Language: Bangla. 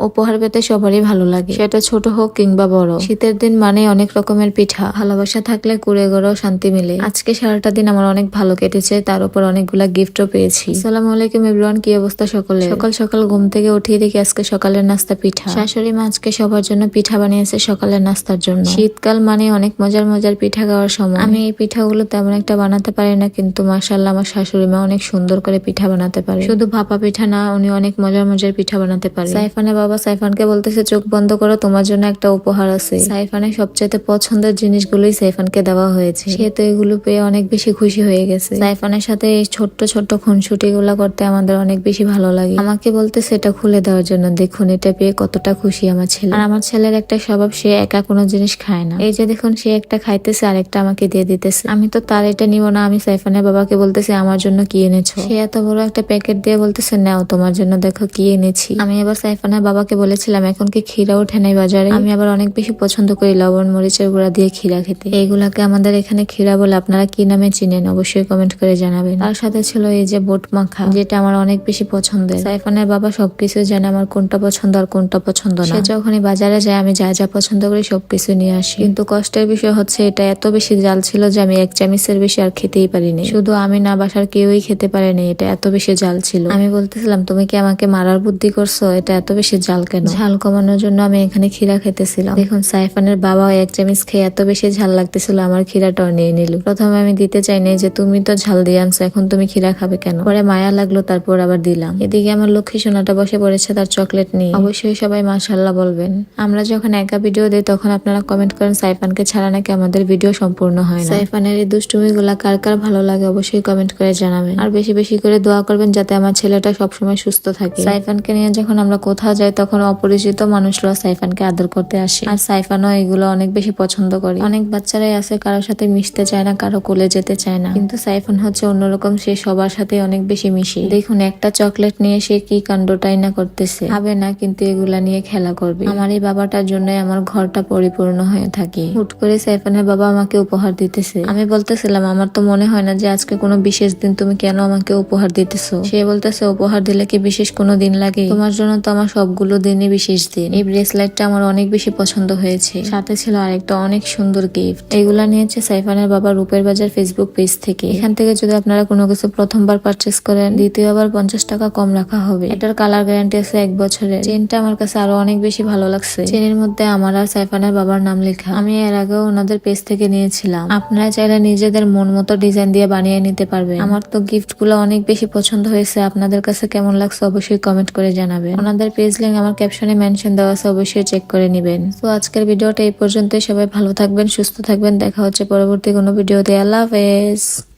উপহার পেতে সবারই ভালো লাগে, সেটা ছোট হোক কিংবা বড়। শীতের দিন মানে অনেক রকমের পিঠা, ভালোবাসা থাকলে কুড়ে গড়েও শান্তি মিলে। আজকে সারাটা দিন আমার অনেক ভালো কেটেছে, তার উপর অনেকগুলা গিফটও পেয়েছি। আসসালামু আলাইকুম এভরিওয়ান, কি অবস্থা সকলের? সকাল সকাল ঘুম থেকে উঠিয়ে দেখি আজকে সকালের নাস্তা পিঠা। শাশুড়ি মা আজকে সবার জন্য পিঠা বানিয়েছে সকালের নাস্তার জন্য। শীতকাল মানে অনেক মজার মজার পিঠা খাওয়ার সময়। আমি এই পিঠাগুলো তেমন একটা বানাতে পারি না, কিন্তু মাশাআল্লাহ আমার শাশুড়ি মা অনেক সুন্দর করে পিঠা বানাতে পারে। শুধু ভাপা পিঠা না, উনি অনেক মজার মজার পিঠা বানাতে পারে। সাইফানের বাবা সাইফানকে বলতেছে চোখ বন্ধ করো, তোমার জন্য একটা উপহার আছে। সাইফানের সবচেয়ে পছন্দের জিনিসগুলোই সাইফানকে দেওয়া হয়েছে। সে তো এগুলো পেয়ে অনেক বেশি খুশি হয়ে গেছে। সাইফানের সাথে এই ছোট্ট ছোট্ট খুনসুটি গুলা করতে আমাদের অনেক বেশি ভালো লাগে। আমাকে বলতেছে এটা খুলে দেওয়ার জন্য, দেখুন এটা পেয়ে কতটা খুশি আমার ছেলে। আর আমার ছেলের একটা স্বভাব, সে একা কোনো জিনিস খায় না। এই যে দেখুন, সে একটা খাইতেছে আর একটা আমাকে দিয়ে দিতেছে। আমি তো তার এটা নিব না, আমি সাইফানের বাবাকে বলতেছি আমার জন্য কি এনেছো। সে এত বড় একটা প্যাকেট দিয়ে বলতেছে নাও তোমার জন্য, দেখো কি এনেছি। আমি এবার সাইফানের বাবাকে বলেছিলাম এখন কি ক্ষীরা ওঠে নাই বাজারে? আমি আবার অনেক বেশি পছন্দ করি লবণ মরিচের গুঁড়া দিয়ে ক্ষীরা খেতে। এইগুলাকে আমাদের এখানে ক্ষীরা বলে, আপনারা কি নামে চিনেন অবশ্যই কমেন্ট করে জানাবেন। তার সাথে ছিল এই যে বোট মাখা, যেটা আমার অনেক বেশি পছন্দের। সাইফানের বাবা সবকিছু জানে আমার কোনটা পছন্দ আর কোনটা পছন্দ না। সে যখনই বাজারে যায় আমি যা যা পছন্দ করি সবকিছু নিয়ে আসি। কিন্তু কষ্টের বিষয় হচ্ছে এটা এত বেশি জাল ছিল যে আমি এক চামচের বেশি আর খেতেই পারিনি। শুধু আমি না, বাসার কেউই খেতে পারেনি, এটা এত বেশি জাল ছিল। আমি বলতেছিলাম তুমি কি আমাকে মারার বুদ্ধি করছো, এটা এত বেশি জাল কেন? ঝাল কমানোর জন্য আমি এখানে ক্ষীরা খেতেছিলাম। দেখুন সাইফানের বাবা এক চামচ খেয়ে এত বেশি ঝাল লাগতেছিল আমার ক্ষীরাটাও নিয়ে নিল। প্রথমে আমি দিতে চাইনি যে তুমি তো ঝাল দিয়ে আনছো, এখন তুমি ক্ষীরা খাবে কেন? পরে মায়া লাগলো, তারপর আবার দিলাম। এদিকে আমার লক্ষ্মী সোনাটা বসে পড়েছে তার চকলেট নিয়ে। অবশ্যই সবাই মাশাআল্লাহ বলবেন। আমরা যখন একা ভিডিও দিই তখন আপনারা কমেন্ট করেন সাইফানকে ছাড়া নাকি আমাদের ভিডিও সম্পূর্ণ হয় না। সাইফানের এই দুষ্টুমি গুলা কার কার ভালো লাগে অবশ্যই কমেন্ট করে জানাবেন। আর বেশি বেশি করে দোয়া করবেন যাতে আমার ছেলেটা সবসময় সুস্থ থাকে। সাইফানকে নিয়ে যখন আমরা কোথাও যাই তখন অপরিচিত মানুষরা সাইফানকে আদর করতে আসে, আর সাইফানও এগুলো অনেক বেশি পছন্দ করে। অনেক বাচ্চারাই আছে কারোর সাথে মিশতে চায় না, কারো কোলে যেতে চায় না, কিন্তু সাইফান হচ্ছে অন্যরকম, সে সবার সাথে অনেক বেশি মিশে। দেখুন একটা চকলেট নিয়ে সে কি কাণ্ডটাই না করতেছে। খাবে না কিন্তু এগুলা নিয়ে খেলা করবে। আমার এই বাবাটার জন্য আমার ঘরটা পরিপূর্ণ হয়ে থাকে। হুট করে সাইফানের বাবা আমাকে উপহার দিতেছে। আমি বলতেছিলাম আমার তো মনে হয় না যে আজকে কোনো বিশেষ দিন, তুমি কেন আমাকে উপহার দিতেছো? সে বলতেছে উপহার দিলে কি বিশেষ কোনো দিন লাগে? তোমার জন্য তো আমার সবগুলো দিনই বিশেষ দিন। এই ব্রেসলেটটা আমার অনেক বেশি পছন্দ হয়েছে, সাথে ছিল আরেকটা অনেক সুন্দর গিফট। এগুলা নিয়েছে সাইফানের বাবা রূপের বাজার ফেসবুক পেজ থেকে। এখান থেকে যদি আপনারা কোনো কিছু প্রথমবার পারচেস করেন, দ্বিতীয়বার 50 টাকা কম রাখা হবে। এটার কালার গ্যারান্টি আছে 1 বছরের। চেনটা আমার কাছে আরো অনেক বেশি ভালো লাগছে। চেনের মধ্যে আমার আর সাইফানের বাবার নাম লেখা। আমি এর আগেও ওনাদের পেজ থেকে নিয়েছিলাম। আপনারা চাইলে নিজেদের মন মতো ডিজাইন দিয়ে বানিয়ে নিতে পারবেন। আমার তো গিফট গুলো অনেক বেশি পছন্দ হয়েছে। আপনাদের কাছে কেমন লাগছে অবশ্যই কমেন্ট করে জানাবেন। ওনাদের পেজ লিংক আমার ক্যাপশনে মেনশন দেওয়া আছে, অবশ্যই চেক করে নিবেন। তো আজকের ভিডিওটা এই পর্যন্তই। সবাই ভালো থাকবেন, সুস্থ থাকবেন। দেখা হচ্ছে পরবর্তী কোনো ভিডিওতে। আল্লাহ হাফেজ।